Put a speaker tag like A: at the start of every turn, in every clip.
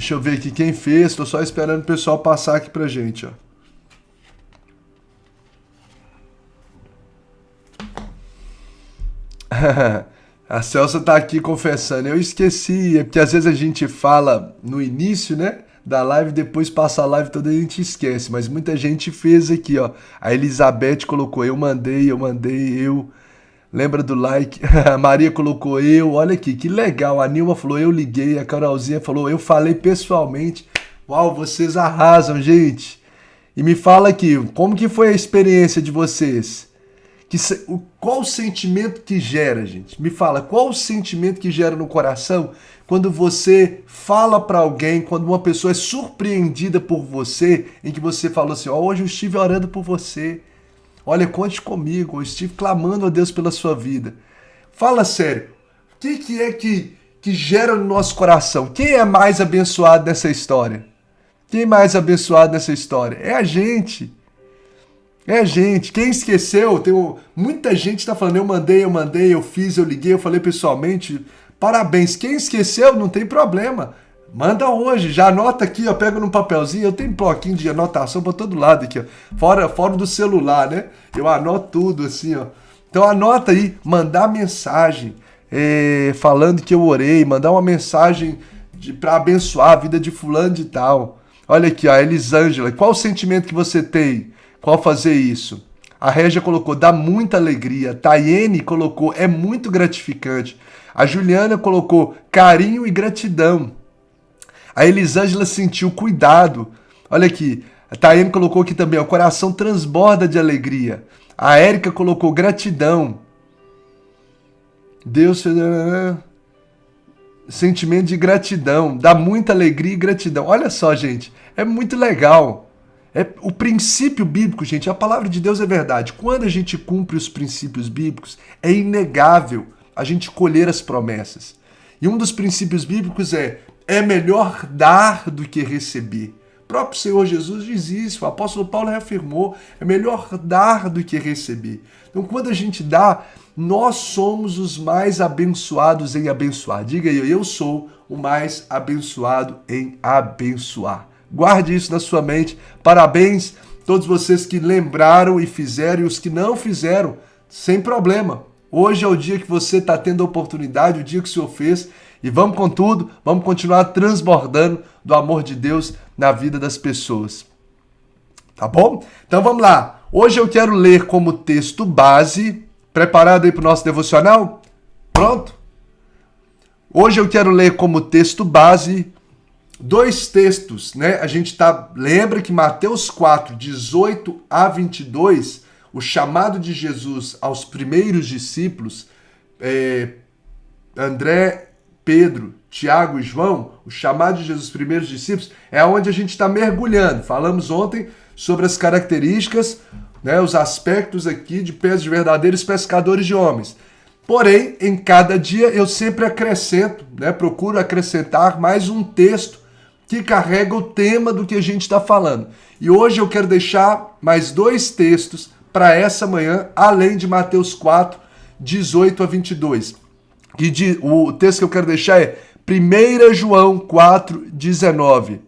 A: Deixa eu ver aqui quem fez. Tô só esperando o pessoal passar aqui pra gente, ó. A Celsa tá aqui confessando. Eu esqueci, é porque às vezes a gente fala no início, né, da live, depois passa a live toda e a gente esquece. Mas muita gente fez aqui, ó. A Elizabeth colocou eu mandei, eu. Lembra do like? A Maria colocou eu. Olha aqui, que legal. A Nilma falou eu liguei. A Carolzinha falou eu falei pessoalmente. Uau, vocês arrasam, gente. E me fala aqui, como que foi a experiência de vocês? Qual o sentimento que gera, gente? Me fala, qual o sentimento que gera no coração quando você fala para alguém, quando uma pessoa é surpreendida por você, em que você falou assim, ó, hoje eu estive orando por você. Olha, conte comigo, eu estive clamando a Deus pela sua vida. Fala sério, o que é que gera no nosso coração? Quem é mais abençoado nessa história? Quem é mais abençoado nessa história? É a gente. É a gente. Quem esqueceu, muita gente está falando, eu mandei, eu fiz, eu liguei, eu falei pessoalmente. Parabéns. Quem esqueceu, não tem problema. Manda hoje, já anota aqui, ó, pega num papelzinho, eu tenho bloquinho de anotação para todo lado aqui, ó. Fora do celular, né? Eu anoto tudo assim, ó. Então anota aí, mandar mensagem falando que eu orei, mandar uma mensagem para abençoar a vida de fulano de tal. Olha aqui, ó, a Elisângela, qual o sentimento que você tem? Qual fazer isso? A Régia colocou, dá muita alegria. A Tayene colocou, é muito gratificante. A Juliana colocou, carinho e gratidão. A Elisângela sentiu cuidado. Olha aqui, a Tayene colocou aqui também, o coração transborda de alegria. A Érica colocou, gratidão. Deus fez... sentimento de gratidão, dá muita alegria e gratidão. Olha só, gente, é muito legal. O princípio bíblico, gente, a palavra de Deus é verdade. Quando a gente cumpre os princípios bíblicos, é inegável a gente colher as promessas. E um dos princípios bíblicos é melhor dar do que receber. O próprio Senhor Jesus diz isso, o apóstolo Paulo reafirmou, é melhor dar do que receber. Então, quando a gente dá, nós somos os mais abençoados em abençoar. Diga aí, eu sou o mais abençoado em abençoar. Guarde isso na sua mente. Parabéns a todos vocês que lembraram e fizeram, e os que não fizeram, sem problema. Hoje é o dia que você está tendo a oportunidade, o dia que o Senhor fez, e vamos com tudo, vamos continuar transbordando do amor de Deus na vida das pessoas. Tá bom? Então vamos lá. Hoje eu quero ler como texto base. Preparado aí para o nosso devocional? Pronto? Hoje eu quero ler como texto base 2 textos, né? A gente lembra que Mateus 4, 18 a 22, o chamado de Jesus aos primeiros discípulos, André, Pedro, Tiago e João, o chamado de Jesus aos primeiros discípulos, é onde a gente está mergulhando. Falamos ontem sobre as características, né, os aspectos aqui de verdadeiros pescadores de homens. Porém, em cada dia eu sempre acrescento, né, procuro acrescentar mais um texto que carrega o tema do que a gente está falando. E hoje eu quero deixar mais 2 textos para essa manhã, além de Mateus 4, 18 a 22. O texto que eu quero deixar é 1 João 4, 19.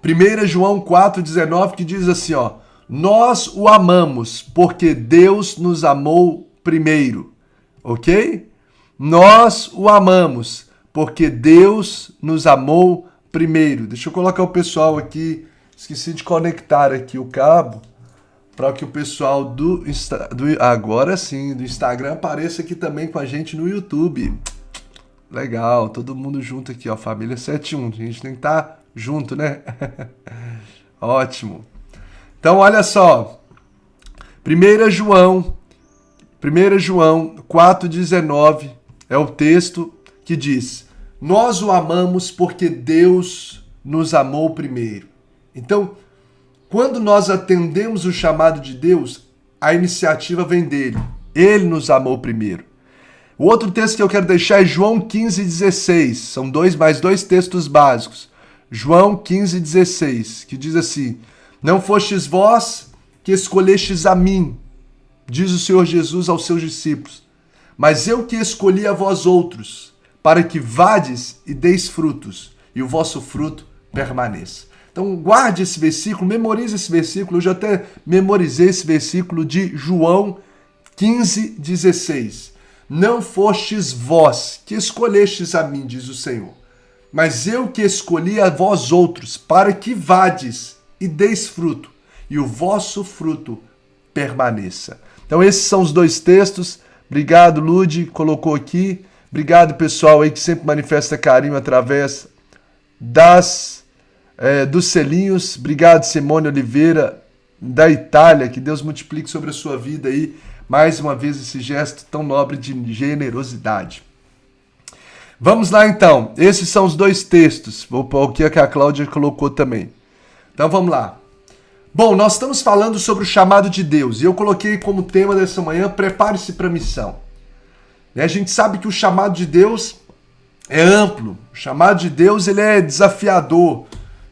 A: 1 João 4,19, que diz assim, ó, nós o amamos porque Deus nos amou primeiro, ok? Nós o amamos porque Deus nos amou primeiro. Deixa eu colocar o pessoal aqui, esqueci de conectar aqui o cabo, para que o pessoal agora sim, do Instagram apareça aqui também com a gente no YouTube. Legal, todo mundo junto aqui, ó, família 71, a gente tem que estar junto, né? Ótimo. Então, olha só. 1 João 4,19 é o texto que diz: nós o amamos porque Deus nos amou primeiro. Então, quando nós atendemos o chamado de Deus, a iniciativa vem dele. Ele nos amou primeiro. O outro texto que eu quero deixar é João 15,16. São mais dois textos básicos. João 15,16, que diz assim: não fostes vós que escolhestes a mim, diz o Senhor Jesus aos seus discípulos: mas eu que escolhi a vós outros, para que vades e deis frutos, e o vosso fruto permaneça. Então guarde esse versículo, memorize esse versículo. Eu já até memorizei esse versículo de João 15:16. Não fostes vós que escolhestes a mim, diz o Senhor, mas eu que escolhi a vós outros, para que vades e deis fruto, e o vosso fruto permaneça. Então esses são os dois textos. Obrigado, Lude, colocou aqui. Obrigado, pessoal aí que sempre manifesta carinho através dos selinhos. Obrigado, Simone Oliveira, da Itália. Que Deus multiplique sobre a sua vida aí, mais uma vez, esse gesto tão nobre de generosidade. Vamos lá, então. Esses são os dois textos, o que a Cláudia colocou também. Então, vamos lá. Bom, nós estamos falando sobre o chamado de Deus, e eu coloquei como tema dessa manhã: prepare-se para a missão. A gente sabe que o chamado de Deus é amplo, o chamado de Deus ele é desafiador.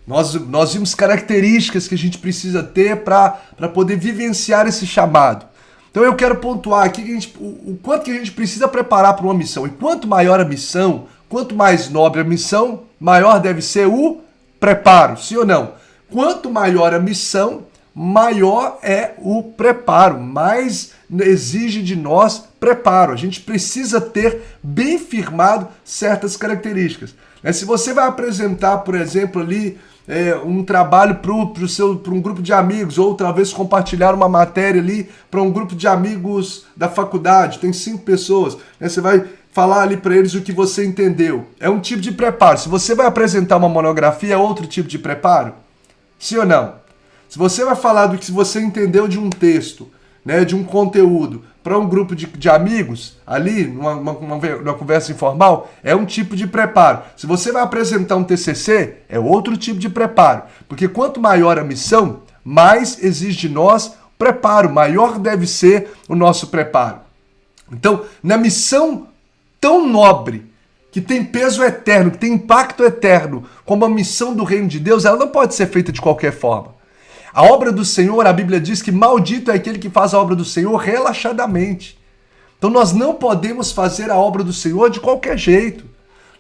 A: Nós vimos características que a gente precisa ter para poder vivenciar esse chamado. Então eu quero pontuar aqui o quanto que a gente precisa preparar para uma missão. E quanto maior a missão, quanto mais nobre a missão, maior deve ser o preparo, sim ou não? Quanto maior a missão, maior é o preparo, mais exige de nós preparo. A gente precisa ter bem firmado certas características. Se você vai apresentar, por exemplo, ali um trabalho para um grupo de amigos, ou talvez compartilhar uma matéria ali para um grupo de amigos da faculdade, tem 5 pessoas, você vai falar ali para eles o que você entendeu. É um tipo de preparo. Se você vai apresentar uma monografia, é outro tipo de preparo? Sim ou não? Se você vai falar do que você entendeu de um texto, de um conteúdo, para um grupo de amigos, ali, numa conversa informal, é um tipo de preparo. Se você vai apresentar um TCC, é outro tipo de preparo. Porque quanto maior a missão, mais exige de nós preparo, maior deve ser o nosso preparo. Então, na missão tão nobre, que tem peso eterno, que tem impacto eterno, como a missão do reino de Deus, ela não pode ser feita de qualquer forma. A obra do Senhor, a Bíblia diz que maldito é aquele que faz a obra do Senhor relaxadamente. Então nós não podemos fazer a obra do Senhor de qualquer jeito.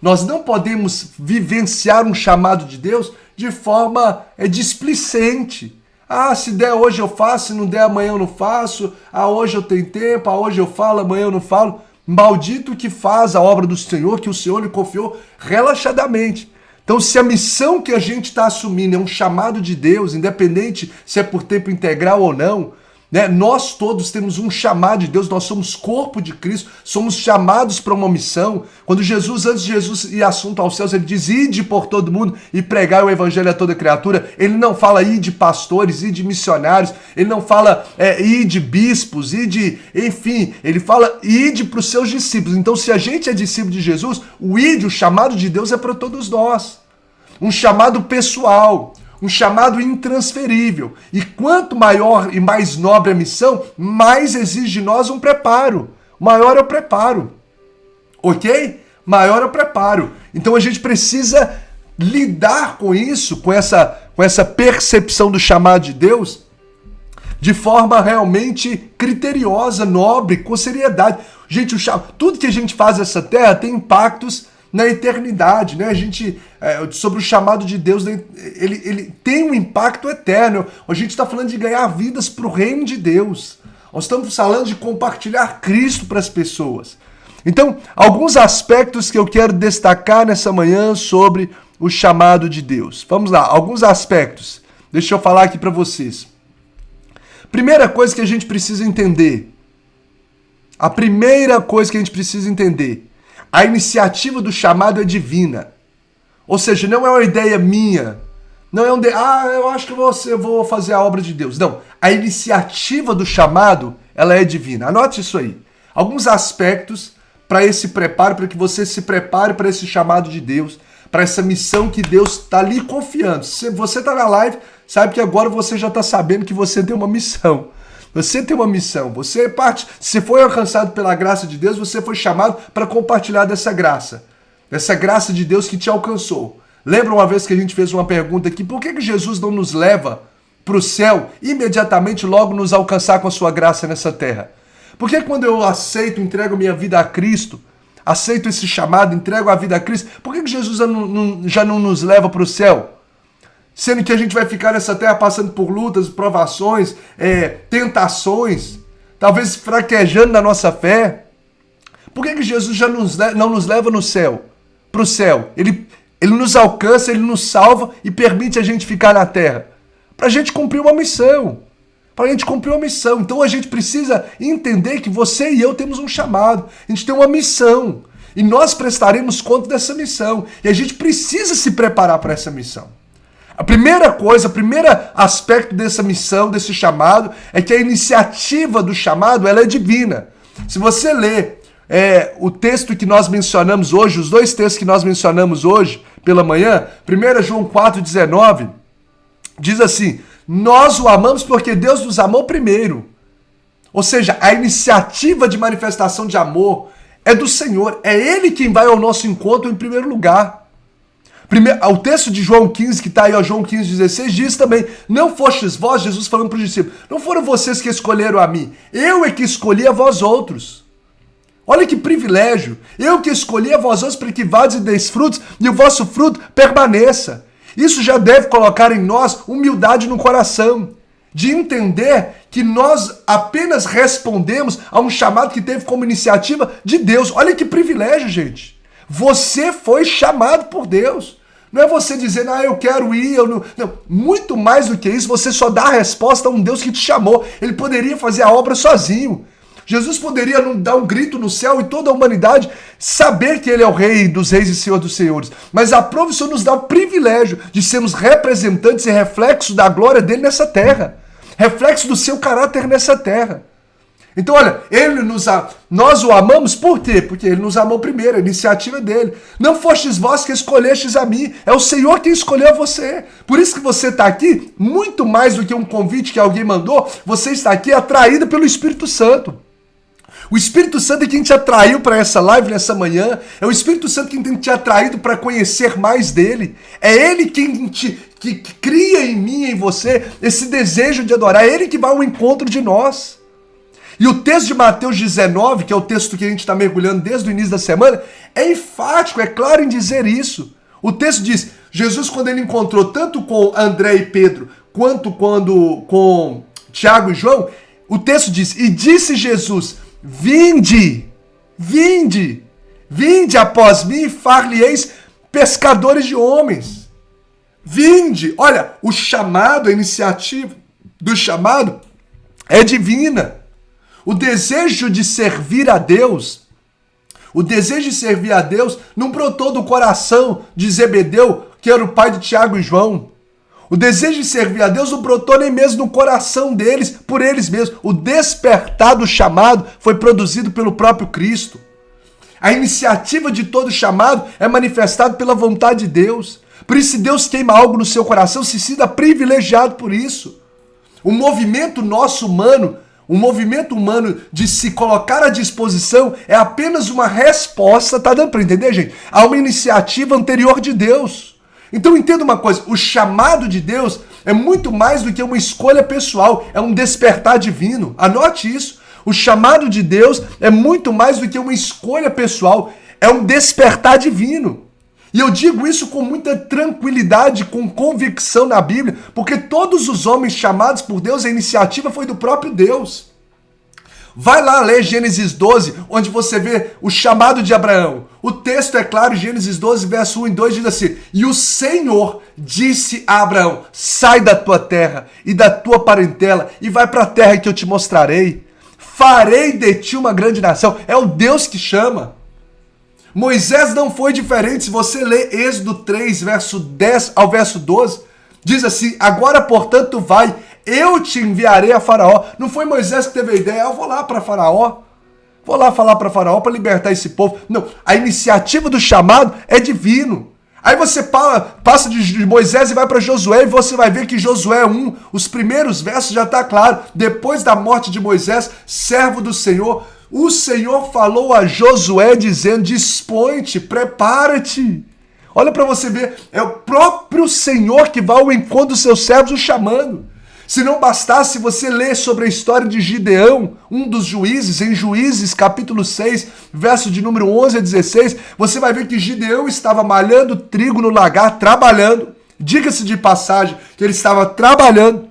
A: Nós não podemos vivenciar um chamado de Deus de forma displicente. Se der hoje eu faço, se não der amanhã eu não faço. Hoje eu tenho tempo, hoje eu falo, amanhã eu não falo. Maldito que faz a obra do Senhor, que o Senhor lhe confiou relaxadamente. Então, se a missão que a gente está assumindo é um chamado de Deus, independente se é por tempo integral ou não, nós todos temos um chamado de Deus, nós somos corpo de Cristo, somos chamados para uma missão. Quando antes de Jesus ir assunto aos céus, ele diz: ide por todo mundo e pregai o evangelho a toda criatura. Ele não fala ide pastores, ide missionários, ele não fala ide bispos, enfim, ele fala ide para os seus discípulos. Então, se a gente é discípulo de Jesus, o chamado de Deus é para todos nós. Um chamado pessoal, um chamado intransferível. E quanto maior e mais nobre a missão, mais exige de nós um preparo. Maior é o preparo. Ok? Maior é o preparo. Então a gente precisa lidar com isso, com essa percepção do chamado de Deus, de forma realmente criteriosa, nobre, com seriedade. Gente, tudo que a gente faz nessa terra tem impactos na eternidade, A gente, sobre o chamado de Deus, ele tem um impacto eterno. A gente está falando de ganhar vidas para o reino de Deus. Nós estamos falando de compartilhar Cristo para as pessoas. Então, alguns aspectos que eu quero destacar nessa manhã sobre o chamado de Deus. Vamos lá, alguns aspectos. Deixa eu falar aqui para vocês. Primeira coisa que a gente precisa entender. A iniciativa do chamado é divina. Ou seja, não é uma ideia minha. Não é eu acho que eu vou fazer a obra de Deus. Não, a iniciativa do chamado, ela é divina. Anote isso aí. Alguns aspectos para esse preparo, para que você se prepare para esse chamado de Deus, para essa missão que Deus está lhe confiando. Se você está na live, sabe que agora você já está sabendo que você tem uma missão. Você tem uma missão, se foi alcançado pela graça de Deus, você foi chamado para compartilhar dessa graça de Deus que te alcançou. Lembra uma vez que a gente fez uma pergunta aqui, por que Jesus não nos leva para o céu, imediatamente logo nos alcançar com a sua graça nessa terra? Por que quando eu aceito, entrego minha vida a Cristo, aceito esse chamado, entrego a vida a Cristo, por que Jesus já não nos leva para o céu? Sendo que a gente vai ficar nessa terra passando por lutas, provações, tentações, talvez fraquejando na nossa fé. Por que Jesus já não nos leva no céu, para o céu? Ele nos alcança, ele nos salva e permite a gente ficar na terra. Para a gente cumprir uma missão. Então a gente precisa entender que você e eu temos um chamado. A gente tem uma missão. E nós prestaremos conta dessa missão. E a gente precisa se preparar para essa missão. A primeira coisa, o primeiro aspecto dessa missão, desse chamado, é que a iniciativa do chamado ela é divina. Se você ler o texto que nós mencionamos hoje, os dois textos que nós mencionamos hoje pela manhã, 1 João 4,19, diz assim: nós o amamos porque Deus nos amou primeiro. Ou seja, a iniciativa de manifestação de amor é do Senhor. É Ele quem vai ao nosso encontro em primeiro lugar. O texto de João 15, que está aí, João 15,16, diz também: não fostes vós, Jesus falando para os discípulos, não foram vocês que escolheram a mim, eu é que escolhi a vós outros. Olha que privilégio, eu que escolhi a vós outros para que vades e deis frutos, e o vosso fruto permaneça. Isso já deve colocar em nós humildade no coração, de entender que nós apenas respondemos a um chamado que teve como iniciativa de Deus. Olha que privilégio, gente. Você foi chamado por Deus. Não é você dizendo, eu quero ir, eu não... Não, muito mais do que isso, você só dá a resposta a um Deus que te chamou. Ele poderia fazer a obra sozinho. Jesus poderia dar um grito no céu e toda a humanidade saber que Ele é o Rei dos Reis e Senhor dos Senhores. Mas a prova, o Senhor nos dá o privilégio de sermos representantes e reflexos da glória dEle nessa terra. Reflexo do seu caráter nessa terra. Então, olha, nós o amamos por quê? Porque Ele nos amou primeiro, a iniciativa é dEle. Não fostes vós que escolhestes a mim, é o Senhor quem escolheu você. Por isso que você está aqui, muito mais do que um convite que alguém mandou, você está aqui atraído pelo Espírito Santo. O Espírito Santo é quem te atraiu para essa live nessa manhã. É o Espírito Santo quem tem te atraído para conhecer mais dele. É Ele quem que cria em mim e em você esse desejo de adorar. É Ele que vai ao encontro de nós. E o texto de Mateus 19, que é o texto que a gente está mergulhando desde o início da semana, é enfático, é claro em dizer isso. O texto diz, Jesus quando ele encontrou tanto com André e Pedro, quanto com Tiago e João, o texto diz, e disse Jesus, vinde após mim e far-lhe-eis pescadores de homens. Vinde, olha, o chamado, a iniciativa do chamado é divina. O desejo de servir a Deus não brotou do coração de Zebedeu, que era o pai de Tiago e João. O desejo de servir a Deus não brotou nem mesmo no coração deles, por eles mesmos. O despertar do chamado foi produzido pelo próprio Cristo. A iniciativa de todo chamado é manifestada pela vontade de Deus. Por isso, se Deus queima algo no seu coração, se sinta privilegiado por isso. O movimento humano de se colocar à disposição é apenas uma resposta, tá dando para entender, gente? A uma iniciativa anterior de Deus. Então entenda uma coisa, o chamado de Deus é muito mais do que uma escolha pessoal, é um despertar divino. Anote isso. O chamado de Deus é muito mais do que uma escolha pessoal, é um despertar divino. E eu digo isso com muita tranquilidade, com convicção na Bíblia, porque todos os homens chamados por Deus, a iniciativa foi do próprio Deus. Vai lá ler Gênesis 12, onde você vê o chamado de Abraão. O texto é claro, Gênesis 12, verso 1 e 2 diz assim, e o Senhor disse a Abraão, sai da tua terra e da tua parentela e vai para a terra que eu te mostrarei. Farei de ti uma grande nação. É o Deus que chama. Moisés não foi diferente. Se você ler Êxodo 3, verso 10 ao verso 12, diz assim, agora portanto vai, eu te enviarei a Faraó. Não foi Moisés que teve a ideia, eu vou lá para Faraó. Vou lá falar para Faraó para libertar esse povo. Não, a iniciativa do chamado é divino. Aí você passa de Moisés e vai para Josué e você vai ver que Josué 1, os primeiros versos já está claro. Depois da morte de Moisés, servo do Senhor, o Senhor falou a Josué dizendo, dispõe-te, prepara-te. Olha para você ver, é o próprio Senhor que vai ao encontro dos seus servos o chamando. Se não bastasse você ler sobre a história de Gideão, um dos juízes, em Juízes capítulo 6, verso de número 11 a 16, você vai ver que Gideão estava malhando trigo no lagar, trabalhando. Diga-se de passagem que ele estava trabalhando.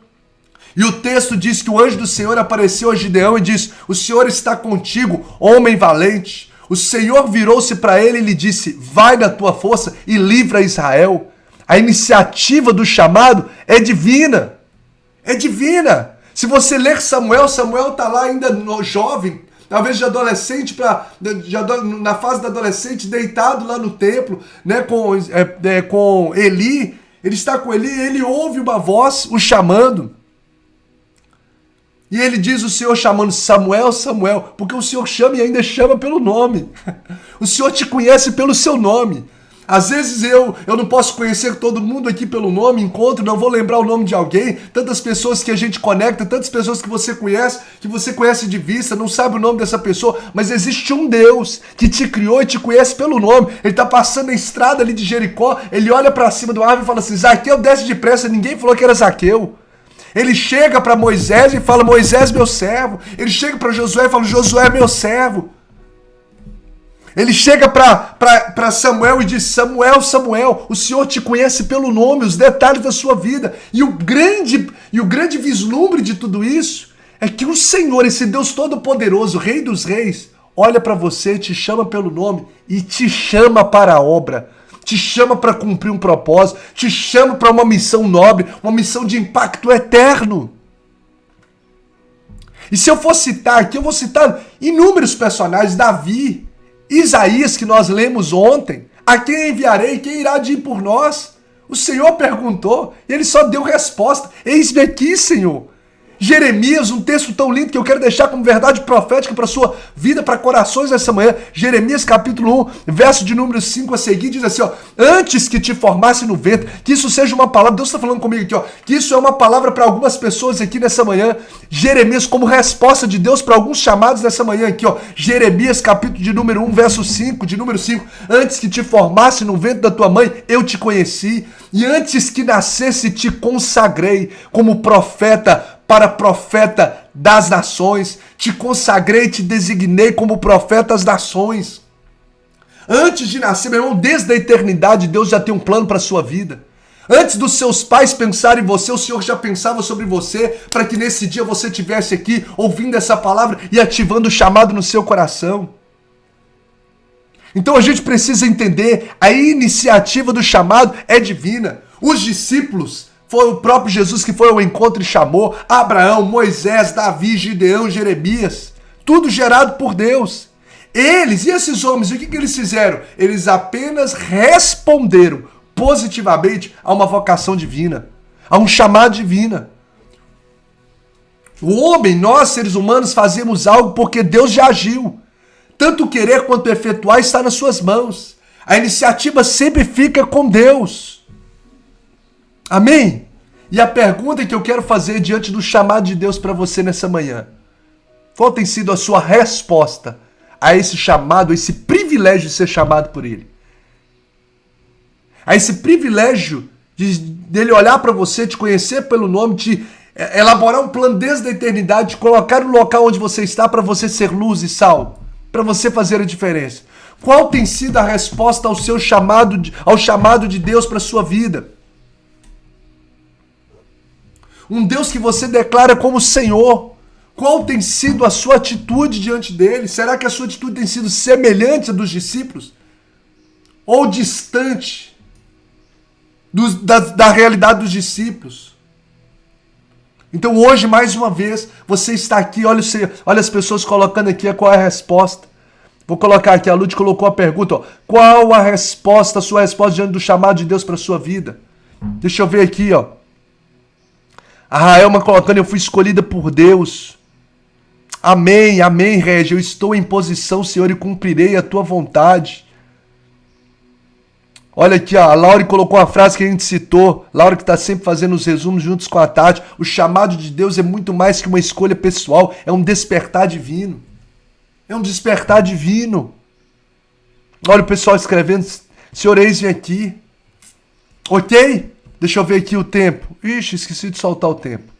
A: E o texto diz que o anjo do Senhor apareceu a Gideão e disse: o Senhor está contigo, homem valente. O Senhor virou-se para ele e lhe disse: vai na tua força e livra Israel. A iniciativa do chamado é divina. É divina. Se você ler Samuel, Samuel está lá ainda jovem, talvez de adolescente, na fase da adolescente, deitado lá no templo, né, com Eli. Ele está com Eli, ele ouve uma voz o chamando. E ele diz o Senhor chamando: Samuel, Samuel, porque o Senhor chama e ainda chama pelo nome. O Senhor te conhece pelo seu nome. Às vezes eu não posso conhecer todo mundo aqui pelo nome, encontro, não vou lembrar o nome de alguém, tantas pessoas que a gente conecta, tantas pessoas que você conhece de vista, não sabe o nome dessa pessoa, mas existe um Deus que te criou e te conhece pelo nome. Ele está passando a estrada ali de Jericó, ele olha para cima do árvore e fala assim: Zaqueu, desce depressa. Ninguém falou que era Zaqueu. Ele chega para Moisés e fala: Moisés, meu servo. Ele chega para Josué e fala: Josué, meu servo. Ele chega para Samuel e diz: Samuel, Samuel, o Senhor te conhece pelo nome, os detalhes da sua vida. E o grande vislumbre de tudo isso é que o Senhor, esse Deus Todo-Poderoso, Rei dos Reis, olha para você, te chama pelo nome e te chama para a obra. Te chama para cumprir um propósito, te chama para uma missão nobre, uma missão de impacto eterno. E se eu for citar aqui, eu vou citar inúmeros personagens: Davi, Isaías, que nós lemos ontem. A quem enviarei? Quem irá de ir por nós? O Senhor perguntou e ele só deu resposta: eis-me aqui, Senhor. Jeremias, um texto tão lindo que eu quero deixar como verdade profética para a sua vida, para corações nessa manhã. Jeremias capítulo 1, verso de número 5 a seguir, diz assim: ó, antes que te formasse no ventre, que isso seja uma palavra, Deus está falando comigo aqui, ó, que isso é uma palavra para algumas pessoas aqui nessa manhã. Jeremias, como resposta de Deus para alguns chamados nessa manhã aqui, ó. Jeremias capítulo de número 1, verso 5, de número 5, antes que te formasse no ventre da tua mãe, eu te conheci, e antes que nascesse te consagrei como profeta para profeta das nações, te consagrei e te designei como profeta das nações. Antes de nascer, meu irmão, desde a eternidade, Deus já tem um plano para a sua vida. Antes dos seus pais pensarem em você, o Senhor já pensava sobre você, para que nesse dia você estivesse aqui, ouvindo essa palavra e ativando o chamado no seu coração. Então a gente precisa entender, a iniciativa do chamado é divina. Os discípulos, foi o próprio Jesus que foi ao encontro e chamou: Abraão, Moisés, Davi, Gideão, Jeremias, tudo gerado por Deus. Eles, e esses homens, o que eles fizeram? Eles apenas responderam positivamente a uma vocação divina, a um chamado divino. O homem, nós seres humanos, fazemos algo porque Deus já agiu. Tanto querer quanto efetuar está nas suas mãos. A iniciativa sempre fica com Deus. Amém? E a pergunta que eu quero fazer diante do chamado de Deus para você nessa manhã: qual tem sido a sua resposta a esse chamado, a esse privilégio de ser chamado por Ele? A esse privilégio dele olhar para você, te conhecer pelo nome, te elaborar um plano desde a eternidade, te colocar no local onde você está para você ser luz e sal, para você fazer a diferença. Qual tem sido a resposta ao seu chamado, ao chamado de Deus para a sua vida? Um Deus que você declara como Senhor. Qual tem sido a sua atitude diante dele? Será que a sua atitude tem sido semelhante à dos discípulos? Ou distante da realidade dos discípulos? Então hoje, mais uma vez, você está aqui, olha as pessoas colocando aqui qual é a resposta. Vou colocar aqui, a Lud colocou a pergunta, ó, qual a resposta, a sua resposta diante do chamado de Deus para a sua vida? Deixa eu ver aqui, ó. A Raelma colocando: eu fui escolhida por Deus. Amém, amém, Régia. Eu estou em posição, Senhor, e cumprirei a tua vontade. Olha aqui, ó, a Laura colocou a frase que a gente citou. Laura, que está sempre fazendo os resumos juntos com a Tati. O chamado de Deus é muito mais que uma escolha pessoal. É um despertar divino. É um despertar divino. Olha o pessoal escrevendo: Senhor, eis-me aqui. Ok? Deixa eu ver aqui o tempo. Ixi, esqueci de soltar o tempo.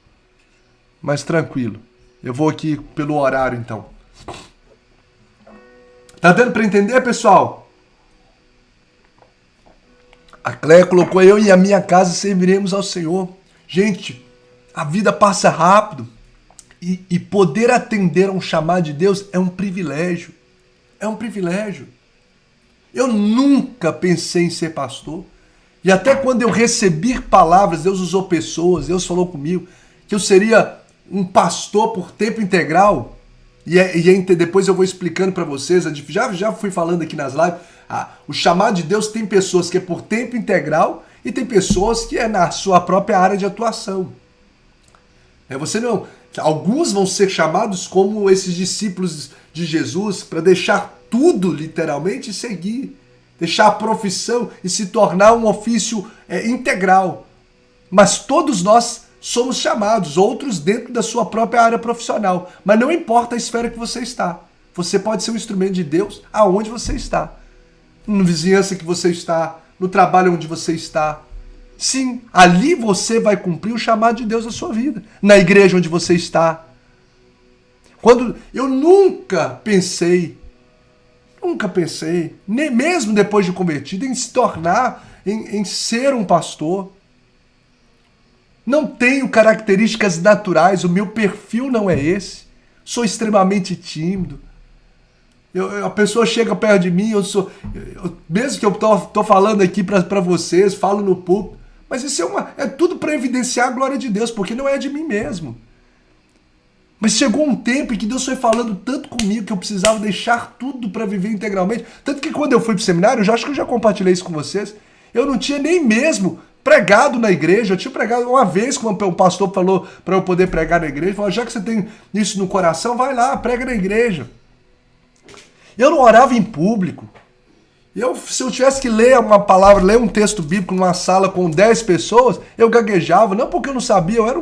A: mas tranquilo. Eu vou aqui pelo horário, então. Tá dando para entender, pessoal? A Cléia colocou: eu e a minha casa serviremos ao Senhor. Gente, a vida passa rápido. E poder atender a um chamado de Deus é um privilégio. É um privilégio. Eu nunca pensei em ser pastor. E até quando eu recebi palavras, Deus usou pessoas, Deus falou comigo que eu seria um pastor por tempo integral. Depois eu vou explicando para vocês. Já fui falando aqui nas lives. O chamado de Deus tem pessoas que é por tempo integral e tem pessoas que é na sua própria área de atuação. Você não... Alguns vão ser chamados como esses discípulos de Jesus para deixar tudo, literalmente, e seguir. Deixar a profissão e se tornar um ofício integral. Mas todos nós somos chamados, outros dentro da sua própria área profissional. Mas não importa a esfera que você está. Você pode ser um instrumento de Deus aonde você está. Na vizinhança que você está, no trabalho onde você está. Sim, ali você vai cumprir o chamado de Deus na sua vida. Na igreja onde você está. Quando eu nunca pensei, nem mesmo depois de convertido, em se tornar, em ser um pastor. Não tenho características naturais, o meu perfil não é esse. Sou extremamente tímido. A pessoa chega perto de mim, mesmo que eu tô falando aqui para vocês, falo no púlpito, mas isso é tudo para evidenciar a glória de Deus, porque não é de mim mesmo. Mas chegou um tempo em que Deus foi falando tanto comigo que eu precisava deixar tudo para viver integralmente. Tanto que quando eu fui pro seminário, acho que eu já compartilhei isso com vocês, eu não tinha nem mesmo pregado na igreja. Eu tinha pregado uma vez, quando um pastor falou para eu poder pregar na igreja, falou: já que você tem isso no coração, vai lá, prega na igreja. Eu não orava em público. Se eu tivesse que ler uma palavra, ler um texto bíblico numa sala com 10 pessoas, eu gaguejava. Não porque eu não sabia, eu era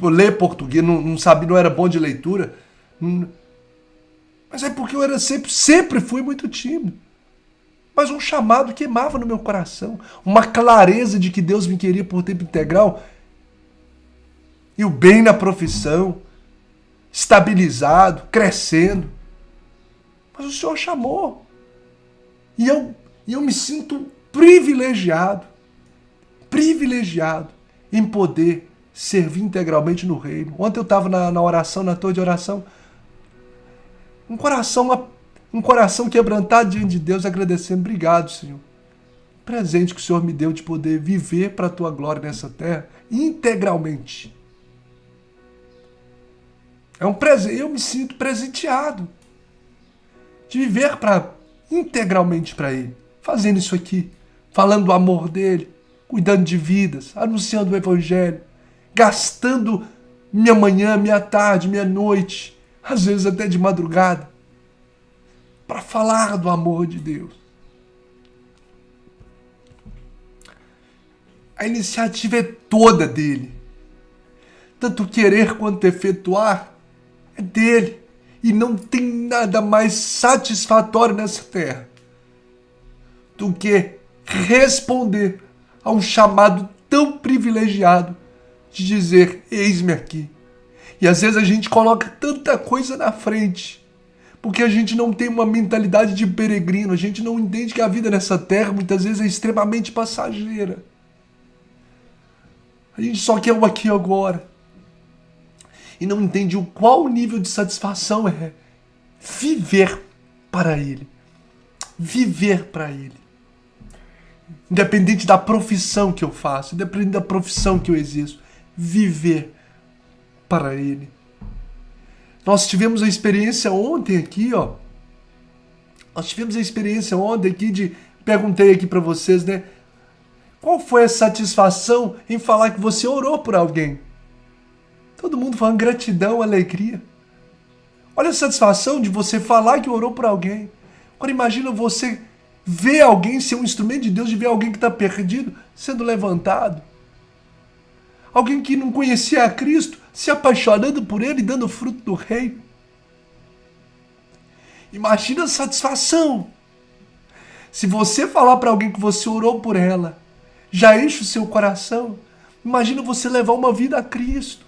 A: ler português, não sabia, não era bom de leitura. Mas é porque eu era sempre fui muito tímido. Mas um chamado queimava no meu coração. Uma clareza de que Deus me queria por tempo integral. E o bem na profissão. Estabilizado, crescendo. Mas o Senhor chamou. E eu me sinto privilegiado em poder servir integralmente no reino. Ontem eu estava na oração, na torre de oração, um coração quebrantado diante de Deus, agradecendo: obrigado, Senhor. Presente que o Senhor me deu de poder viver para a tua glória nessa terra integralmente. É um presente, eu me sinto presenteado de viver integralmente para Ele, fazendo isso aqui, falando do amor dEle, cuidando de vidas, anunciando o Evangelho, gastando minha manhã, minha tarde, minha noite, às vezes até de madrugada, para falar do amor de Deus. A iniciativa é toda dEle. Tanto querer quanto efetuar é dEle. E não tem nada mais satisfatório nessa terra do que responder a um chamado tão privilegiado de dizer: eis-me aqui. E às vezes a gente coloca tanta coisa na frente, porque a gente não tem uma mentalidade de peregrino, a gente não entende que a vida nessa terra muitas vezes é extremamente passageira. A gente só quer o aqui e agora. E não entende qual nível de satisfação é viver para Ele. Viver para Ele. Independente da profissão que eu faço, independente da profissão que eu exerço, viver para Ele. Nós tivemos a experiência ontem aqui, perguntei aqui para vocês, né? Qual foi a satisfação em falar que você orou por alguém? Todo mundo falando gratidão, alegria. Olha a satisfação de você falar que orou por alguém. Agora imagina você ver alguém ser um instrumento de Deus, de ver alguém que está perdido sendo levantado. Alguém que não conhecia a Cristo se apaixonando por Ele e dando fruto do reino. Imagina a satisfação. Se você falar para alguém que você orou por ela, já enche o seu coração. Imagina você levar uma vida a Cristo.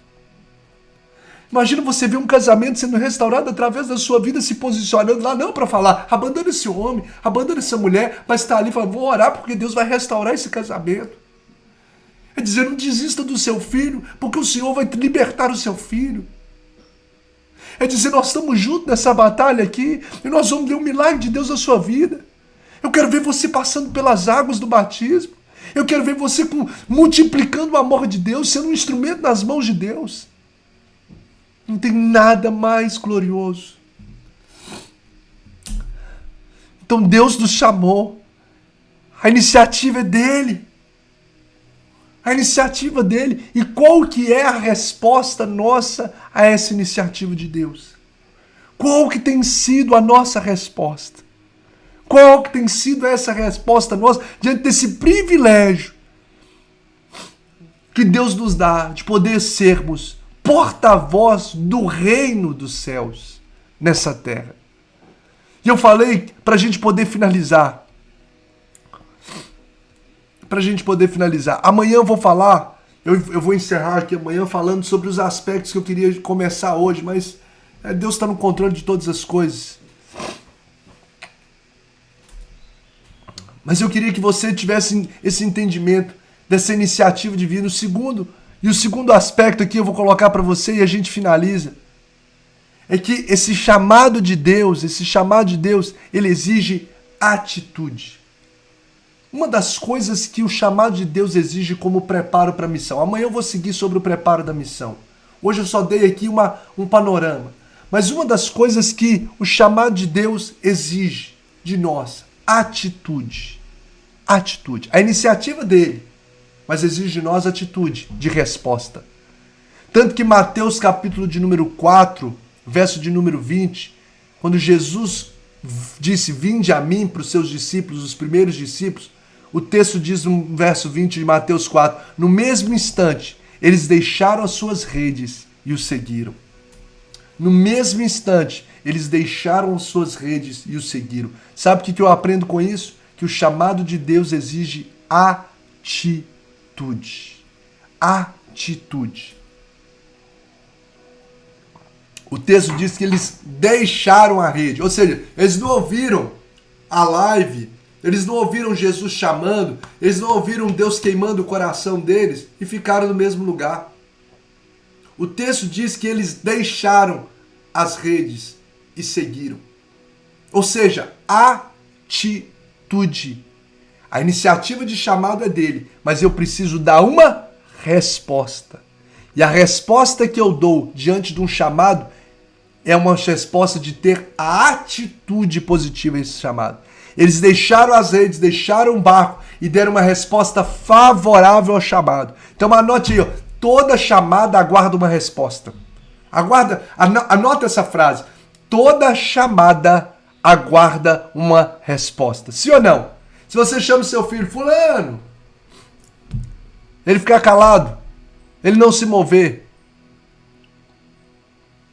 A: Imagina você ver um casamento sendo restaurado através da sua vida, se posicionando lá, não para falar, abandona esse homem, abandona essa mulher, mas está ali e fala, vou orar porque Deus vai restaurar esse casamento. É dizer, não desista do seu filho, porque o Senhor vai libertar o seu filho. É dizer, nós estamos juntos nessa batalha aqui, e nós vamos ver o milagre de Deus na sua vida. Eu quero ver você passando pelas águas do batismo. Eu quero ver você multiplicando o amor de Deus, sendo um instrumento nas mãos de Deus. Não tem nada mais glorioso. Então Deus nos chamou. A iniciativa é dele. A iniciativa dele. E qual que é a resposta nossa a essa iniciativa de Deus? Qual que tem sido a nossa resposta? Qual que tem sido essa resposta nossa diante desse privilégio que Deus nos dá de poder sermos porta-voz do reino dos céus nessa terra? E eu falei para a gente poder finalizar. Para a gente poder finalizar. Amanhã eu vou falar, eu vou encerrar aqui amanhã falando sobre os aspectos que eu queria começar hoje, mas Deus está no controle de todas as coisas. Mas eu queria que você tivesse esse entendimento dessa iniciativa divina. O segundo aspecto aqui eu vou colocar para você e a gente finaliza. É que esse chamado de Deus, ele exige atitude. Uma das coisas que o chamado de Deus exige como preparo para a missão. Amanhã eu vou seguir sobre o preparo da missão. Hoje eu só dei aqui um panorama. Mas uma das coisas que o chamado de Deus exige de nós, atitude. Atitude. A iniciativa dele, mas exige de nós atitude de resposta. Tanto que Mateus capítulo de número 4, verso de número 20, quando Jesus disse, vinde a mim para os seus discípulos, os primeiros discípulos, o texto diz no verso 20 de Mateus 4, no mesmo instante, eles deixaram as suas redes e o seguiram. No mesmo instante, eles deixaram as suas redes e o seguiram. Sabe o que eu aprendo com isso? Que o chamado de Deus exige atitude. Atitude. O texto diz que eles deixaram a rede. Ou seja, eles não ouviram a live, eles não ouviram Jesus chamando, eles não ouviram Deus queimando o coração deles e ficaram no mesmo lugar. O texto diz que eles deixaram as redes e seguiram. Ou seja, atitude. A iniciativa de chamado é dele, mas eu preciso dar uma resposta. E a resposta que eu dou diante de um chamado é uma resposta de ter a atitude positiva a esse chamado. Eles deixaram as redes, deixaram o barco e deram uma resposta favorável ao chamado. Então anote aí, ó, toda chamada aguarda uma resposta. Anota essa frase. Toda chamada aguarda uma resposta. Sim ou não? Se você chama o seu filho, fulano, ele ficar calado, ele não se mover.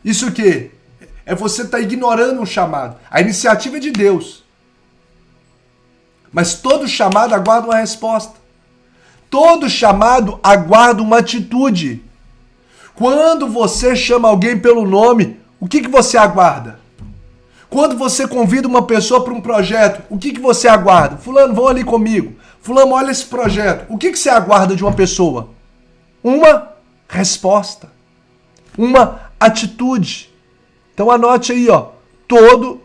A: Isso o quê? É você estar ignorando um chamado. A iniciativa é de Deus. Mas todo chamado aguarda uma resposta. Todo chamado aguarda uma atitude. Quando você chama alguém pelo nome, o que você aguarda? Quando você convida uma pessoa para um projeto, o que você aguarda? Fulano, vão ali comigo. Fulano, olha esse projeto. O que você aguarda de uma pessoa? Uma resposta. Uma atitude. Então anote aí, ó. Toda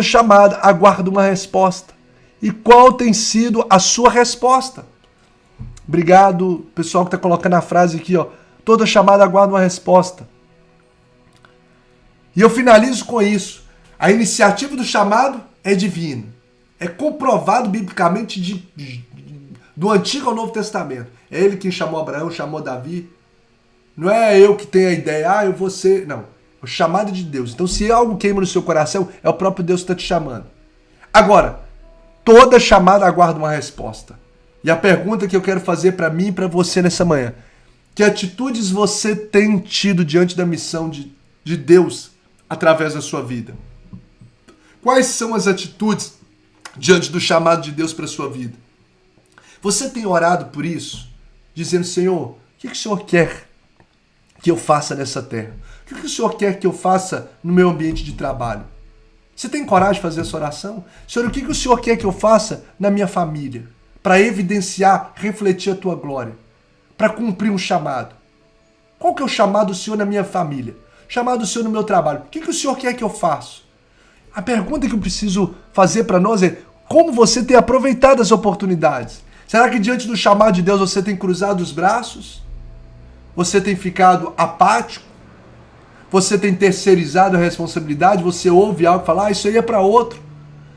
A: chamada aguarda uma resposta. E qual tem sido a sua resposta? Obrigado, pessoal que está colocando a frase aqui, ó. Toda chamada aguarda uma resposta. E eu finalizo com isso. A iniciativa do chamado é divina. É comprovado biblicamente do Antigo ao Novo Testamento. É ele quem chamou Abraão, chamou Davi. Não é eu que tenho a ideia, eu vou ser... Não. O chamado de Deus. Então, se algo queima no seu coração, é o próprio Deus que está te chamando. Agora, toda chamada aguarda uma resposta. E a pergunta que eu quero fazer para mim e para você nessa manhã: que atitudes você tem tido diante da missão de Deus através da sua vida? Quais são as atitudes diante do chamado de Deus para a sua vida? Você tem orado por isso? Dizendo, Senhor, o que o Senhor quer que eu faça nessa terra? O que o Senhor quer que eu faça no meu ambiente de trabalho? Você tem coragem de fazer essa oração? Senhor, o que o Senhor quer que eu faça na minha família? Para evidenciar, refletir a tua glória. Para cumprir um chamado. Qual que é o chamado do Senhor na minha família? Chamado do Senhor no meu trabalho. O que o Senhor quer que eu faça? A pergunta que eu preciso fazer para nós é: como você tem aproveitado as oportunidades? Será que diante do chamado de Deus você tem cruzado os braços? Você tem ficado apático? Você tem terceirizado a responsabilidade? Você ouve algo e fala: isso aí é para outro.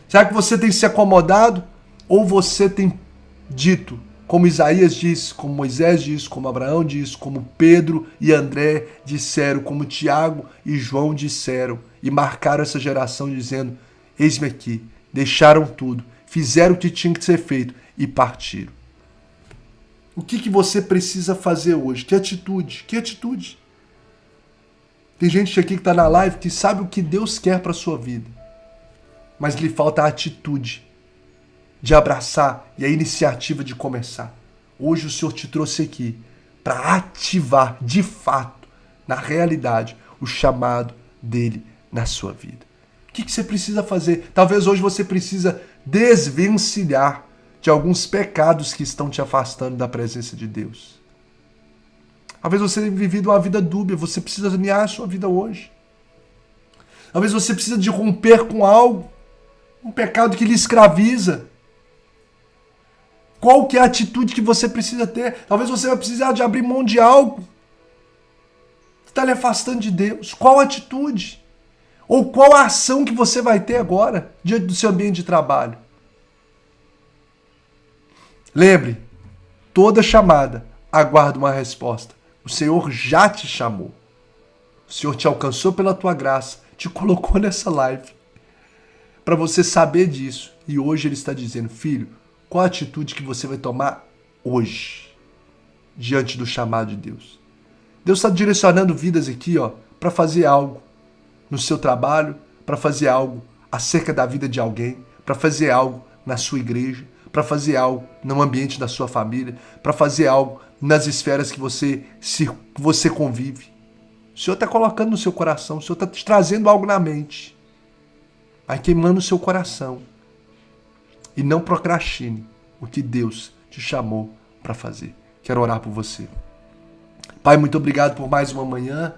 A: Será que você tem se acomodado? Ou você tem dito, como Isaías disse, como Moisés disse, como Abraão disse, como Pedro e André disseram, como Tiago e João disseram, e marcaram essa geração dizendo: eis-me aqui, deixaram tudo, fizeram o que tinha que ser feito e partiram. O que você precisa fazer hoje? Que atitude? Que atitude? Tem gente aqui que está na live que sabe o que Deus quer para a sua vida, mas lhe falta a atitude de abraçar e a iniciativa de começar. Hoje o Senhor te trouxe aqui para ativar de fato, na realidade, o chamado dele na sua vida. O que você precisa fazer? Talvez hoje você precisa desvencilhar de alguns pecados que estão te afastando da presença de Deus. Talvez você tenha vivido uma vida dúbia, você precisa alinhar a sua vida hoje. Talvez você precisa de romper com algo, um pecado que lhe escraviza. Qual que é a atitude que você precisa ter? Talvez você vai precisar de abrir mão de algo que está lhe afastando de Deus. Qual a atitude? Ou qual a ação que você vai ter agora diante do seu ambiente de trabalho? Lembre, toda chamada aguarda uma resposta. O Senhor já te chamou. O Senhor te alcançou pela tua graça, te colocou nessa live para você saber disso. E hoje Ele está dizendo: filho, qual a atitude que você vai tomar hoje diante do chamado de Deus? Deus está direcionando vidas aqui, para fazer algo no seu trabalho, para fazer algo acerca da vida de alguém, para fazer algo na sua igreja, para fazer algo no ambiente da sua família, para fazer algo nas esferas que você convive. O Senhor está colocando no seu coração, o Senhor está te trazendo algo na mente. Vai queimando o seu coração. E não procrastine o que Deus te chamou para fazer. Quero orar por você. Pai, muito obrigado por mais uma manhã.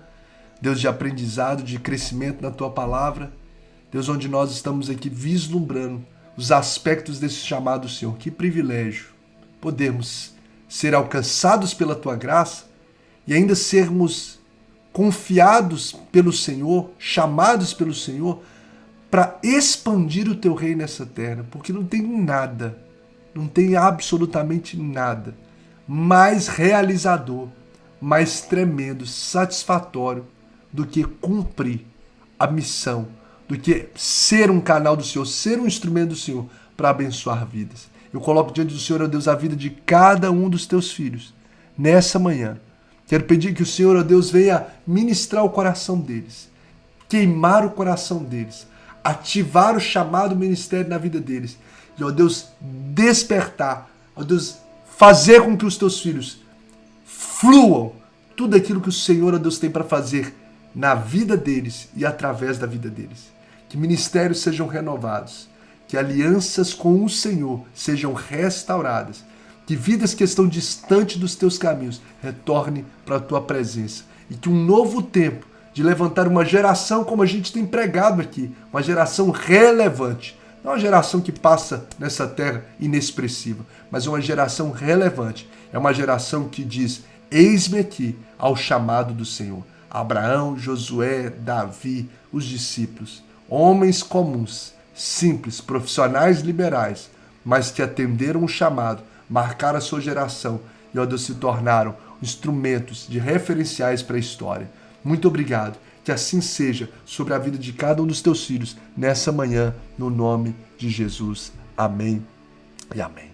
A: Deus, de aprendizado, de crescimento na Tua palavra. Deus, onde nós estamos aqui vislumbrando os aspectos desse chamado, Senhor. Que privilégio podermos ser alcançados pela Tua graça e ainda sermos confiados pelo Senhor, chamados pelo Senhor, para expandir o Teu reino nessa terra, porque não tem nada, não tem absolutamente nada mais realizador, mais tremendo, satisfatório do que cumprir a missão, do que ser um canal do Senhor, ser um instrumento do Senhor para abençoar vidas. Eu coloco diante do Senhor, ó Deus, a vida de cada um dos Teus filhos nessa manhã. Quero pedir que o Senhor, ó Deus, venha ministrar o coração deles, queimar o coração deles, ativar o chamado ministério na vida deles. E, ó Deus, despertar, ó Deus, fazer com que os Teus filhos fluam tudo aquilo que o Senhor, ó Deus, tem para fazer na vida deles e através da vida deles. Que ministérios sejam renovados, que alianças com o Senhor sejam restauradas, que vidas que estão distantes dos Teus caminhos retornem para a Tua presença e que um novo tempo de levantar uma geração como a gente tem pregado aqui, uma geração relevante, não uma geração que passa nessa terra inexpressiva, mas uma geração relevante, é uma geração que diz: eis-me aqui ao chamado do Senhor. Abraão, Josué, Davi, os discípulos, homens comuns, simples, profissionais liberais, mas que atenderam o chamado, marcaram a sua geração e, ó Deus, se tornaram instrumentos de referenciais para a história. Muito obrigado, que assim seja sobre a vida de cada um dos Teus filhos nessa manhã, no nome de Jesus. Amém e amém.